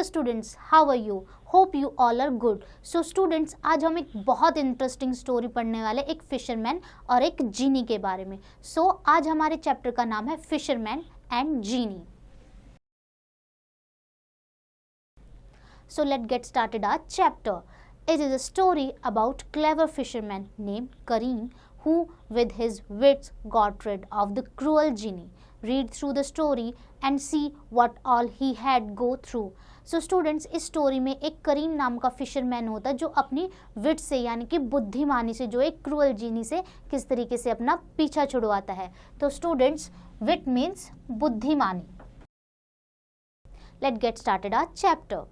students, how are you? Hope you all are good. So students, आज हम एक बहुत इंटरेस्टिंग स्टोरी पढ़ने वाले एक फिशरमैन और एक जीनी के बारे में. So आज हमारे चैप्टर का नाम है fisherman and genie. So let's get started our chapter. It is a story about clever fisherman named Karim who with his wits got rid of the cruel genie. Read through the story and see what all he had go through. So students, इस story में एक करीम नाम का fisherman होता है जो अपनी विट से यानी कि बुद्धिमानी से जो एक क्रूअल जीनी से किस तरीके से अपना पीछा छुड़वाता है. तो स्टूडेंट्स, विट मीन्स बुद्धिमानी. Let's get started our chapter.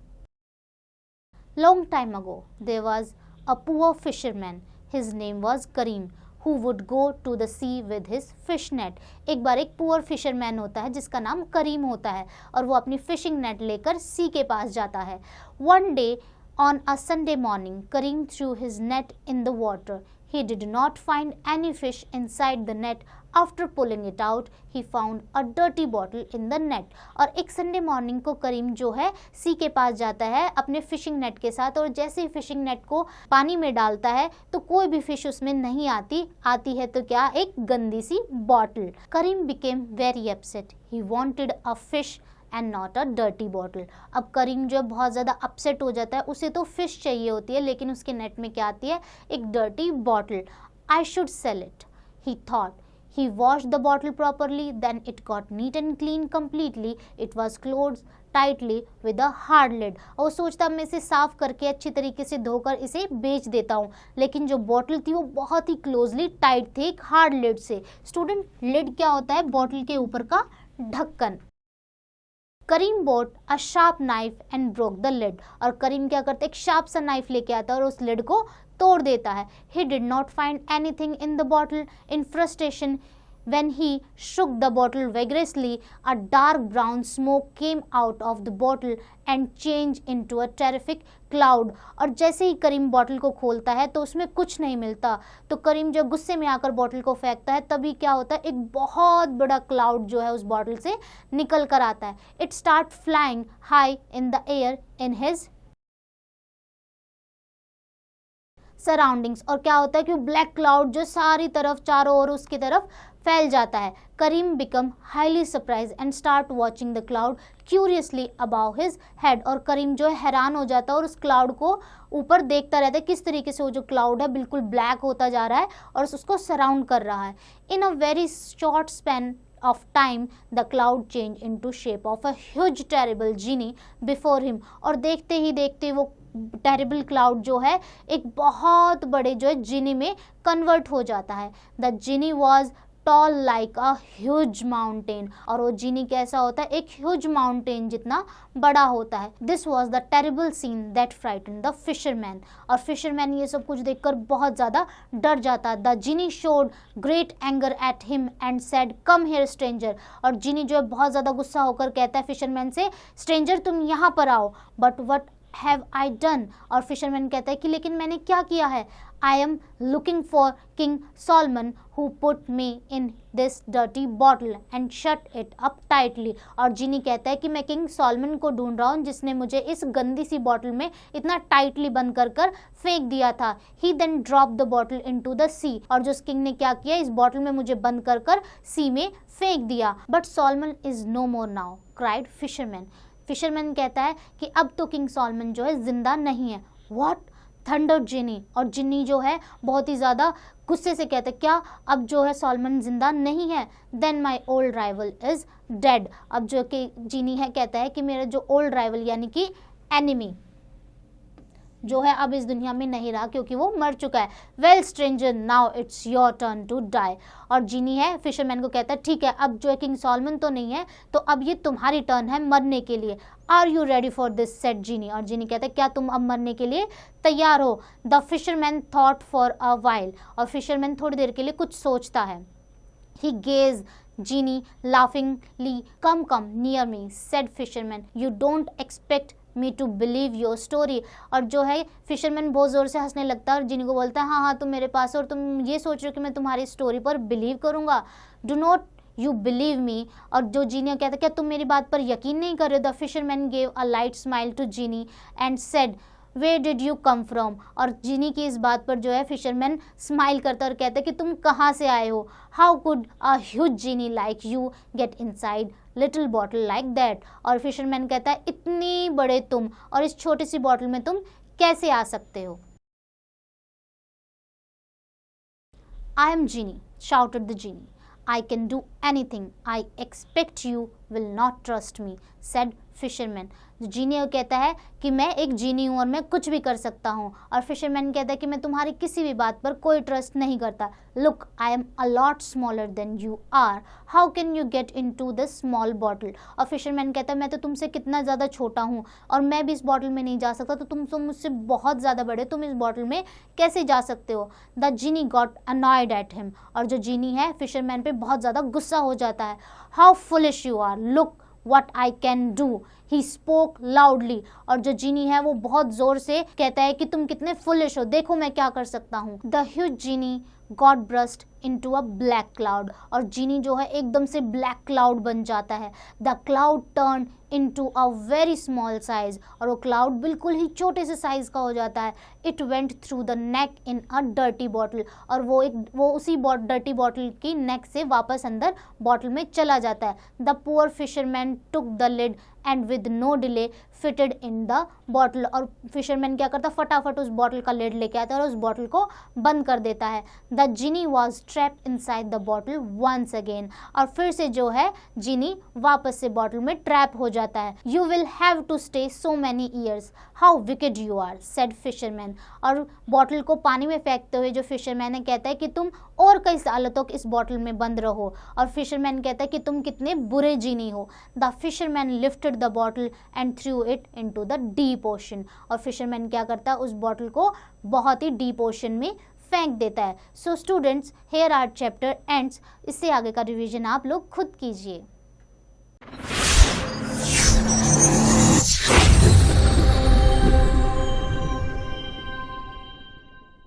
Long time ago, there was a poor fisherman. His name was Karim, who would go to the sea with his fish net. एक बार एक पुअर फिशरमैन होता है जिसका नाम करीम होता है और वो अपनी फिशिंग नेट लेकर सी के पास जाता है. One day on a Sunday morning, Karim threw his net in the water. He did not find any fish inside the net. After pulling it out, he found a dirty bottle in the net. और एक Sunday morning को करीम जो है सी के पास जाता है अपने fishing net के साथ और जैसे ही फिशिंग नेट को पानी में डालता है तो कोई भी फिश उसमें नहीं आती है तो क्या, एक गंदी सी bottle. Karim became very upset. He wanted a fish and not a dirty bottle. अब करीम जो बहुत ज़्यादा अपसेट हो जाता है, उसे तो फिश चाहिए होती है लेकिन उसके नेट में क्या आती है, एक dirty bottle. I should sell it, he thought. He washed the bottle properly, then it got neat and clean completely. It was closed tightly with a hard lid. और सोचता मैं इसे साफ करके अच्छी तरीके से धोकर इसे बेच देता हूँ, लेकिन जो बॉटल थी वो बहुत ही क्लोजली टाइट थी एक हार्ड लिड से. स्टूडेंट, लिड क्या होता है? बॉटल के ऊपर का ढक्कन. Karim bought a sharp knife and broke the lid. और करीम क्या करता है, एक शार्प सा नाइफ लेके आता है और उस लिड को तोड़ देता है. He did not find anything in the bottle. In frustration, when he shook the bottle vigorously, a dark brown smoke came out of the bottle and changed into a terrific cloud. और जैसे ही करीम bottle को खोलता है तो उसमें कुछ नहीं मिलता. तो करीम जब गुस्से में आकर बॉटल को फेंकता है तभी क्या होता है, एक बहुत बड़ा क्लाउड जो है उस बॉटल से निकल कर आता है. It start flying high in the air in his surroundings. और क्या होता है कि ब्लैक क्लाउड जो सारी तरफ चारों ओर उसकी तरफ फैल जाता है. Karim become highly surprise and start watching the cloud curiously above his head. और करीम जो है हैरान हो जाता है और उस क्लाउड को ऊपर देखता रहता है, किस तरीके से वो जो क्लाउड है बिल्कुल ब्लैक होता जा रहा है और उसको सराउंड कर रहा है. In a very short span of time, the cloud changed into shape of a huge terrible genie before him. और देखते ही देखते वो टेरिबल क्लाउड जो है एक बहुत बड़े जो है जिनी में कन्वर्ट हो जाता है. The Jini was tall like a huge mountain. और वो जिनी कैसा होता है, एक ह्यूज माउंटेन जितना बड़ा होता है. This was the terrible seen that frighten the fisherman. और फिशरमैन ये सब कुछ देखकर बहुत ज़्यादा डर जाता है. The Jini showed great anger at him and said come here stranger. और जिनी जो है बहुत ज़्यादा गुस्सा होकर कहता है फिशरमैन से, स्ट्रेंजर तुम यहाँ पर आओ. But what have I done. और फिशरमैन कहता है कि लेकिन मैंने क्या किया है. I am looking for king Solomon who put me in this dirty bottle and shut it up tightly. और जिनी कहता है कि मैं किंग सॉलमन को ढूंढ रहा हूँ जिसने मुझे इस गंदी सी बॉटल में इतना टाइटली बंद कर फेंक दिया था. He then drop the bottle into the sea. और जो किंग ने क्या किया, इस बॉटल में मुझे बंद कर सी में फेंक दिया. But Solomon is no more now, cried fisherman. Fisherman कहता है कि अब तो किंग सॉलमन जो है जिंदा नहीं है. व्हाट, थंडर जिनी. और जिनी जो है बहुत ही ज़्यादा गुस्से से कहते हैं, क्या अब जो है सॉलमन जिंदा नहीं है. Then my old rival is dead. अब जो कि जिनी है कहता है कि मेरा जो ओल्ड राइवल यानी कि एनिमी जो है अब इस दुनिया में नहीं रहा क्योंकि वो मर चुका है. Well stranger, now it's your turn to die. और जिनी है फिशरमैन को कहता है ठीक है, अब जो है किंग सॉलमन तो नहीं है तो अब ये तुम्हारी टर्न है मरने के लिए. Are you ready for this, said genie. और जिनी कहता है क्या तुम अब मरने के लिए तैयार हो. The fisherman thought for a while. और फिशरमैन थोड़ी देर के लिए कुछ सोचता है. He gaze genie laughingly. Come near me, said fisherman. You don't expect me to believe your story. और जो है फिशरमैन बहुत ज़ोर से हंसने लगता है और जिनी को बोलता है हाँ तुम मेरे पास हो और तुम ये सोच रहे हो कि मैं तुम्हारी स्टोरी पर बिलीव करूँगा. Do not you believe me. और जो जीनी कहता है क्या तुम मेरी बात पर यकीन नहीं कर रहे हो। The fisherman gave a light smile to genie and said where did you come from. और जीनी की इस बात पर जो है फिशरमैन स्माइल करता है और कहता है कि तुम कहाँ से आए हो। How could a huge genie like you get inside little bottle like that. और फिशरमैन कहता है इतनी बड़े तुम और इस छोटी सी बॉटल में तुम कैसे आ सकते हो। I am Genie, shouted the genie. I can do anything. I expect you will not trust me, said fisherman. Genie कहता है कि मैं एक जीनी हूँ और मैं कुछ भी कर सकता हूँ। और फिशरमैन कहता है कि मैं तुम्हारी किसी भी बात पर कोई ट्रस्ट नहीं करता। Look, I am a lot smaller than you are, how can you get into this small bottle. और फिशरमैन कहता है मैं तो तुमसे कितना ज़्यादा छोटा हूँ और मैं भी इस बॉटल में नहीं जा सकता, तो तुम मुझसे बहुत ज़्यादा बड़े, तुम इस बॉटल में कैसे जा सकते हो। The genie got annoyed at him. और जो जीनी है फिशरमैन पे बहुत ज़्यादा गुस्सा हो जाता है। How foolish you are, look what I can do, he spoke loudly। और जो जीनी है वो बहुत जोर से कहता है कि तुम कितने फुलिश हो, देखो मैं क्या कर सकता हूँ। The huge genie got burst into a black cloud। और जीनी जो है एकदम से ब्लैक क्लाउड बन जाता है। The cloud turned into a very small size। और वो क्लाउड बिल्कुल ही छोटे से साइज का हो जाता है। It went through the neck in a dirty bottle। और वो उसी डर्टी बॉटल की नेक से वापस अंदर बॉटल में चला जाता है। The poor fisherman took the lid and with no delay fitted in the bottle। और फिशरमैन क्या करता है फटाफट उस बॉटल का लिड लेके आता है और उस बॉटल को बंद कर देता है। The genie was trapped inside the bottle once again। और फिर से जो है जीनी वापस से बॉटल में ट्रैप हो जाता है। You will have to stay so many years, how wicked you are, said fisherman। और बॉटल को पानी में फेंकते हुए जो फिशरमैन है कहता है कि तुम और कई सालों तक इस बॉटल में बंद रहो। और फिशरमैन कहता है कि तुम कितने बुरे जीनी हो। The fisherman lifted the bottle and through it into the deep ocean. और फिशरमैन क्या करता है उस बॉटल को बहुत ही डीप ओशन में फेंक देता है। So students, here are chapter ends. इससे आगे का रिवीजन आप लोग खुद कीजिए।